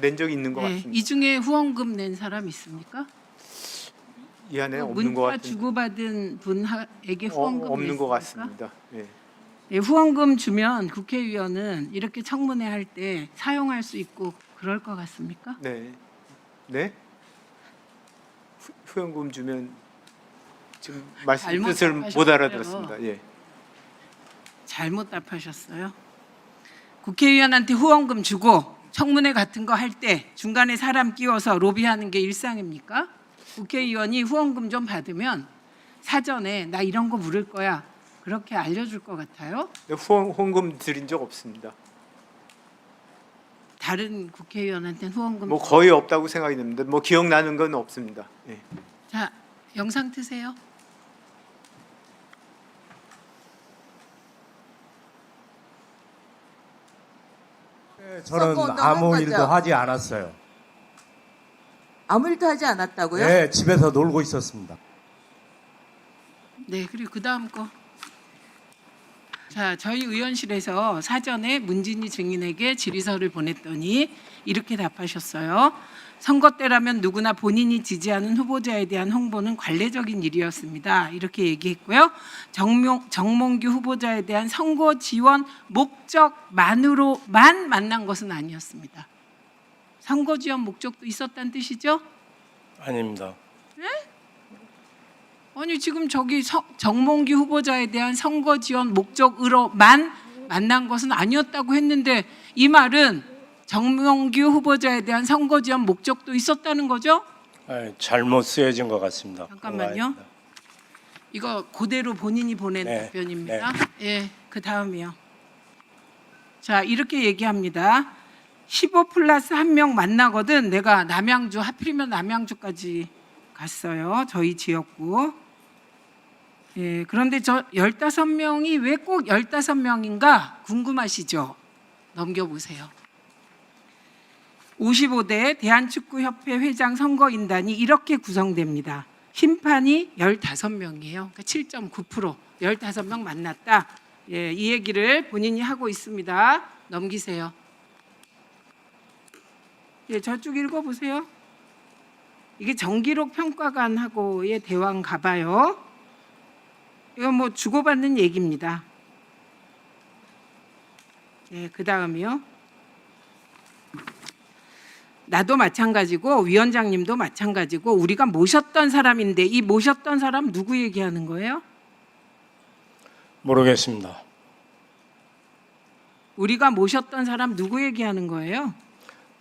낸 적이 있는 것 네, 같습니다. 이 중에 후원금 낸 사람 있습니까? 이 안에 없는 것 문자 같은. 주고받은 분에게 후원금 없는 것 냈습니까? 같습니다. 예. 네, 후원금 주면 국회의원은 이렇게 청문회 할 때 사용할 수 있고 그럴 것 같습니까? 네. 네? 후원금 주면 지금 말씀 잘못 뜻을 못 답하셨어요. 알아들었습니다. 예. 잘못 답하셨어요. 국회의원한테 후원금 주고 청문회 같은 거 할 때 중간에 사람 끼워서 로비하는 게 일상입니까? 국회의원이 후원금 좀 받으면 사전에 나 이런 거 물을 거야 그렇게 알려줄 것 같아요. 네, 후원금 드린 적 없습니다. 다른 국회의원한테는 후원금 뭐 거의 없다고 생각이 됩니다. 뭐 기억나는 건 없습니다. 예. 자 영상 트세요. 저는 선거운동 아무 한 일도 거죠? 하지 않았어요. 아무 일도 하지 않았다고요? 네, 집에서 놀고 있었습니다. 네, 그리고 그 다음 거. 자, 저희 의원실에서 사전에 문진희 증인에게 질의서를 보냈더니 이렇게 답하셨어요. 선거 때라면 누구나 본인이 지지하는 후보자에 대한 홍보는 관례적인 일이었습니다. 이렇게 얘기했고요. 정몽규 후보자에 대한 선거 지원 목적만으로만 만난 것은 아니었습니다. 선거 지원 목적도 있었다는 뜻이죠? 아닙니다. 아니 지금 저기 정몽규 후보자에 대한 선거 지원 목적으로만 만난 것은 아니었다고 했는데 이 말은 정몽규 후보자에 대한 선거 지원 목적도 있었다는 거죠? 잘못 쓰여진 것 같습니다. 잠깐만요. 이거 그대로 본인이 보낸 네, 답변입니다. 예, 그 다음이요. 자 이렇게 얘기합니다. 15 플러스 1명 만나거든 내가 남양주 하필이면 남양주까지 갔어요. 저희 지역구. 예, 그런데 저 15명이 왜 꼭 15명인가 궁금하시죠? 넘겨보세요. 55대 대한축구협회 회장 선거인단이 이렇게 구성됩니다. 심판이 15명이에요. 그러니까 7.9%, 15명 만났다. 예, 이 얘기를 본인이 하고 있습니다. 넘기세요. 예, 저쪽 읽어보세요. 이게 정기록 평가관하고의 대화인가 봐요. 이거 뭐 주고받는 얘기입니다. 네, 그 다음이요. 나도 마찬가지고 위원장님도 마찬가지고 우리가 모셨던 사람인데 이 모셨던 사람 누구 얘기하는 거예요? 모르겠습니다. 우리가 모셨던 사람 누구 얘기하는 거예요?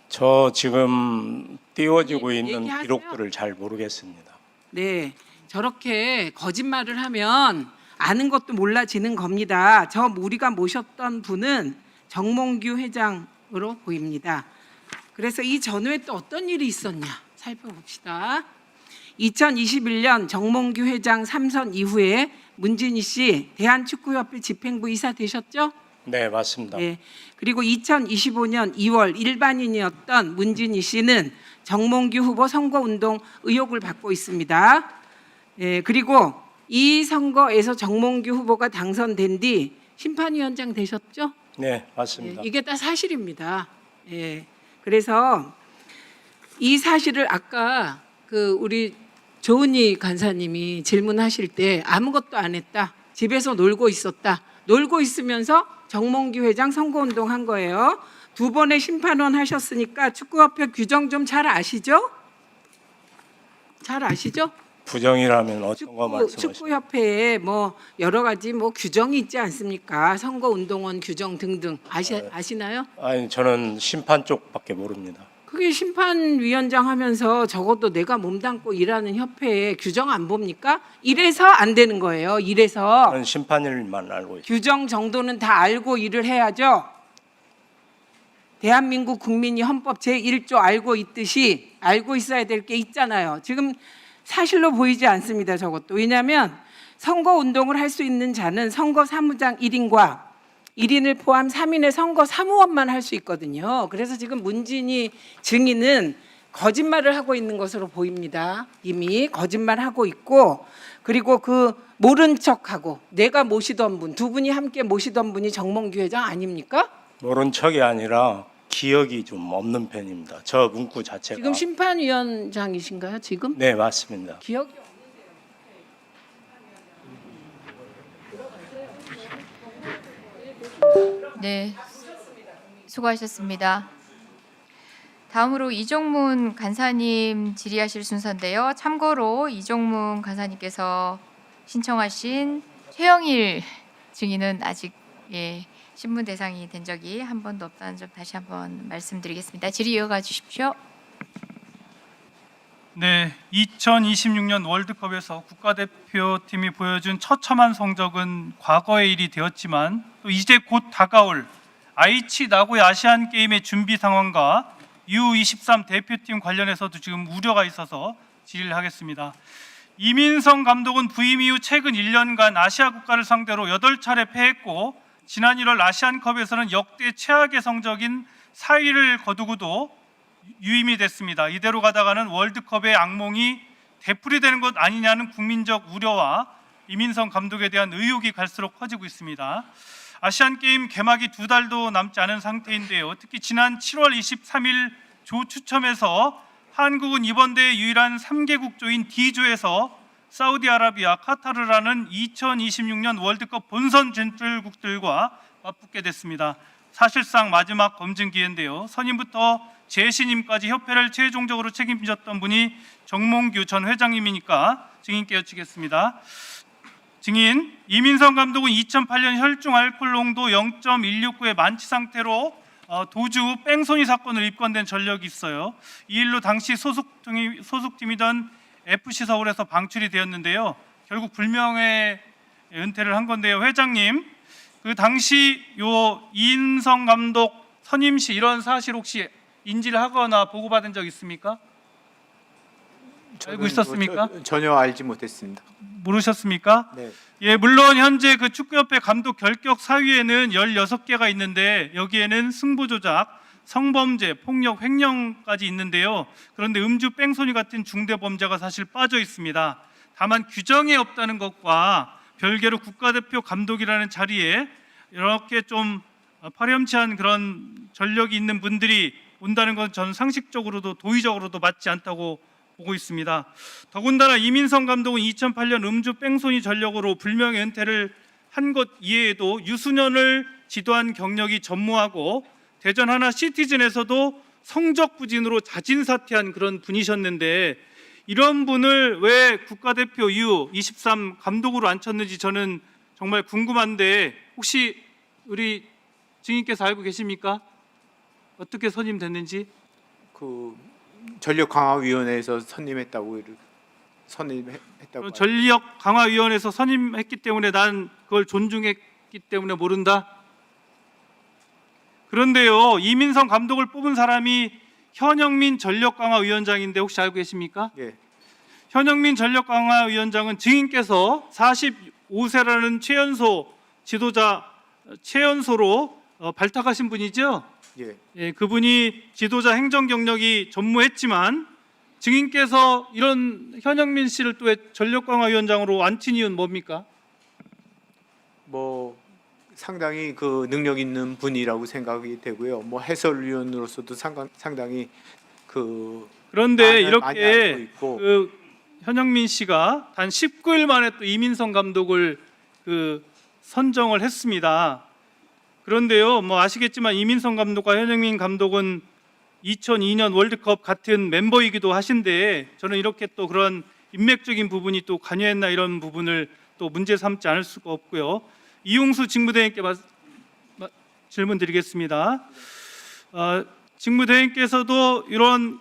저 지금 띄워지고 있는 얘기하세요. 기록들을 잘 모르겠습니다. 네, 저렇게 거짓말을 하면 아는 것도 몰라지는 겁니다. 저 우리가 모셨던 분은 정몽규 회장으로 보입니다. 그래서 이 전후에 또 어떤 일이 있었냐 살펴봅시다. 2021년 정몽규 회장 3선 이후에 문진희 씨 대한축구협회 집행부 이사 되셨죠? 네, 맞습니다. 네. 그리고 2025년 2월 일반인이었던 문진희 씨는 정몽규 후보 선거운동 의혹을 받고 있습니다. 예, 그리고 이 선거에서 정몽규 후보가 당선된 뒤 심판위원장 되셨죠? 네, 맞습니다. 예, 이게 다 사실입니다. 예, 그래서 이 사실을 아까 그 우리 조은희 간사님이 질문하실 때 아무것도 안 했다. 집에서 놀고 있었다. 놀고 있으면서 정몽규 회장 선거운동 한 거예요. 2번의 심판원 하셨으니까 축구협회 규정 좀 잘 아시죠? 잘 아시죠? 부정이라면 어떤 거 말씀하시나요? 축구협회에 뭐 여러 가지 뭐 규정이 있지 않습니까? 선거운동원 규정 등등 아시나요? 아니, 저는 심판 쪽밖에 모릅니다. 그게 심판위원장 하면서 적어도 내가 몸담고 일하는 협회에 규정 안 봅니까? 이래서 안 되는 거예요. 이래서 저는 심판일만 알고 있습니다. 규정 정도는 다 알고 일을 해야죠. 대한민국 국민이 헌법 제1조 알고 있듯이 알고 있어야 될 게 있잖아요. 지금 사실로 보이지 않습니다. 저것도. 왜냐하면 선거운동을 할 수 있는 자는 선거사무장 1인과 1인을 포함 3인의 선거 사무원만 할 수 있거든요. 그래서 지금 문진희 증인은 거짓말을 하고 있는 것으로 보입니다. 이미 거짓말하고 있고 그리고 그 모른 척하고 내가 모시던 분, 두 분이 함께 모시던 분이 정몽규 회장 아닙니까? 모른 척이 아니라 기억이 좀 없는 편입니다. 저 문구 자체가. 지금 심판위원장이신가요? 지금? 네, 맞습니다. 기억이 네, 수고하셨습니다. 다음으로 이종문 간사님 질의하실 순서인데요. 참고로 이종문 간사님께서 신청하신 최영일 증인은 아직 신문 대상이 된 적이 한 번도 없다는 점 다시 한번 말씀드리겠습니다. 질의 이어가 주십시오. 네, 2026년 월드컵에서 국가대표팀이 보여준 처참한 성적은 과거의 일이 되었지만 또 이제 곧 다가올 아이치 나고야 아시안 게임의 준비 상황과 U23 대표팀 관련해서도 지금 우려가 있어서 질의를 하겠습니다. 이민성 감독은 부임 이후 최근 1년간 아시아 국가를 상대로 8차례 패했고 지난 1월 아시안컵에서는 역대 최악의 성적인 4위를 거두고도 유임이 됐습니다. 이대로 가다가는 월드컵의 악몽이 되풀이되는 것 아니냐는 국민적 우려와 이민성 감독에 대한 의혹이 갈수록 커지고 있습니다. 아시안게임 개막이 2달도 남지 않은 상태인데요. 특히 지난 7월 23일 조 추첨에서 한국은 이번 대회 유일한 3개국 조인 D조에서 사우디아라비아, 카타르라는 2026년 월드컵 본선 진출국들과 맞붙게 됐습니다. 사실상 마지막 검증 기회인데요. 선임부터 재신임까지 협회를 최종적으로 책임졌던 분이 정몽규 전 회장님이니까 증인께 여쭙겠습니다. 증인, 이민성 감독은 2008년 혈중 알코올 농도 0.169의 만취 상태로 도주 후 뺑소니 사건으로 입건된 전력이 있어요. 이 일로 당시 소속팀이던 FC 서울에서 방출이 되었는데요. 결국 불명예 은퇴를 한 건데요. 회장님, 그 당시 요 이인성 감독 선임 시 이런 사실 혹시 인지를 하거나 보고받은 적 있습니까? 알고 있었습니까? 전혀 알지 못했습니다. 모르셨습니까? 네. 예, 물론 현재 그 축구협회 감독 결격 사유에는 16개가 있는데 여기에는 승부 조작, 성범죄, 폭력, 횡령까지 있는데요. 그런데 음주, 뺑소니 같은 중대 범죄가 사실 빠져 있습니다. 다만 규정에 없다는 것과 별개로 국가대표 감독이라는 자리에 이렇게 좀 파렴치한 그런 전력이 있는 분들이 온다는 건 저는 상식적으로도 도의적으로도 맞지 않다고 보고 있습니다. 더군다나 이민성 감독은 2008년 음주 뺑소니 전력으로 불명예 은퇴를 한 것 이외에도 유소년을 지도한 경력이 전무하고 대전 하나 시티즌에서도 성적 부진으로 자진 사퇴한 그런 분이셨는데 이런 분을 왜 국가대표 U23 감독으로 앉혔는지 저는 정말 궁금한데 혹시 우리 증인께서 알고 계십니까? 어떻게 선임됐는지? 그 전력강화위원회에서 선임했다고. 전력강화위원회에서 선임했기 때문에 난 그걸 존중했기 때문에 모른다. 그런데요, 이민성 감독을 뽑은 사람이 현영민 전력강화위원장인데 혹시 알고 계십니까? 예. 현영민 전력강화위원장은 증인께서 45세라는 최연소 지도자 최연소로 발탁하신 분이죠. 예. 예, 그분이 지도자 행정 경력이 전무했지만 증인께서 이런 현영민 씨를 또 왜 전력강화위원장으로 앉힌 이유는 뭡니까? 뭐 상당히 그 능력 있는 분이라고 생각이 되고요. 뭐 해설위원으로서도 상당히 그 그런데 많이 알고 이렇게 있고. 그 현영민 씨가 단 19일 만에 또 이민성 감독을 그 선정을 했습니다. 그런데요, 뭐 아시겠지만 이민성 감독과 현영민 감독은 2002년 월드컵 같은 멤버이기도 하신데 저는 이렇게 또 그런 인맥적인 부분이 또 관여했나 이런 부분을 또 문제 삼지 않을 수가 없고요. 이용수 직무대행께 질문 드리겠습니다. 직무대행께서도 이런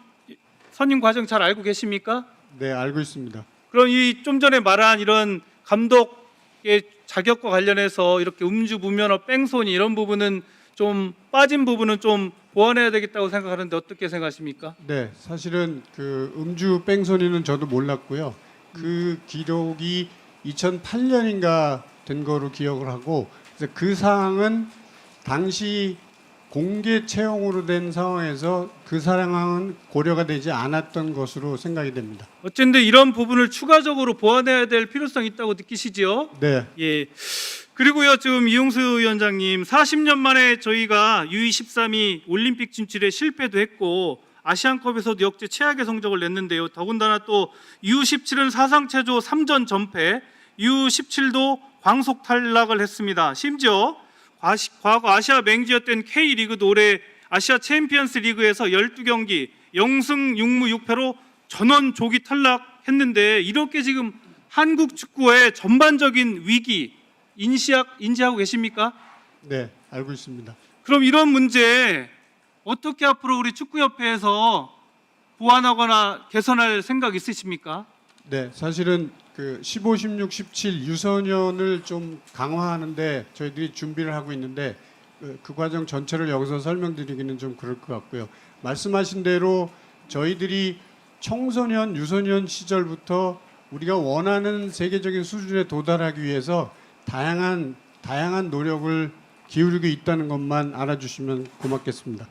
선임 과정 잘 알고 계십니까? 네, 알고 있습니다. 그럼 이 좀 전에 말한 이런 감독의 자격과 관련해서 이렇게 음주, 무면허, 뺑소니 이런 부분은 좀 빠진 부분은 좀 보완해야 되겠다고 생각하는데 어떻게 생각하십니까? 네, 사실은 그 음주 뺑소니는 저도 몰랐고요. 그 기록이 2008년인가 된 거로 기억을 하고, 그래서 그 사항은 당시 공개 채용으로 된 상황에서 그 사항은 고려가 되지 않았던 것으로 생각이 됩니다. 어쨌든 이런 부분을 추가적으로 보완해야 될 필요성이 있다고 느끼시지요? 네, 예. 그리고요, 지금 이용수 위원장님, 40년 만에 저희가 U23이 올림픽 진출에 실패도 했고 아시안컵에서도 역대 최악의 성적을 냈는데요. 더군다나 또 U17은 사상 최저 3전 전패, U17도 광속 탈락을 했습니다. 심지어 과거 아시아 맹주였던 K리그도 올해 아시아 챔피언스 리그에서 12경기 0승 6무 6패로 전원 조기 탈락했는데, 이렇게 지금 한국 축구의 전반적인 위기 인지하고 계십니까? 네, 알고 있습니다. 그럼 이런 문제 어떻게 앞으로 우리 축구협회에서 보완하거나 개선할 생각 있으십니까? 네, 사실은 그 15, 16, 17 유소년을 좀 강화하는데 저희들이 준비를 하고 있는데 그 과정 전체를 여기서 설명드리기는 좀 그럴 것 같고요. 말씀하신 대로 저희들이 청소년, 유소년 시절부터 우리가 원하는 세계적인 수준에 도달하기 위해서 다양한 노력을 기울이고 있다는 것만 알아주시면 고맙겠습니다.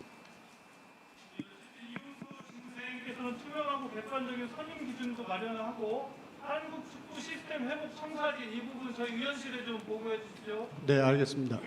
선생님께서는 투명하고 객관적인 선임 기준도 마련하고 한국 축구 시스템 회복 청사진 이 부분 저희 위원실에 좀 보고해 주십시오. 네, 알겠습니다.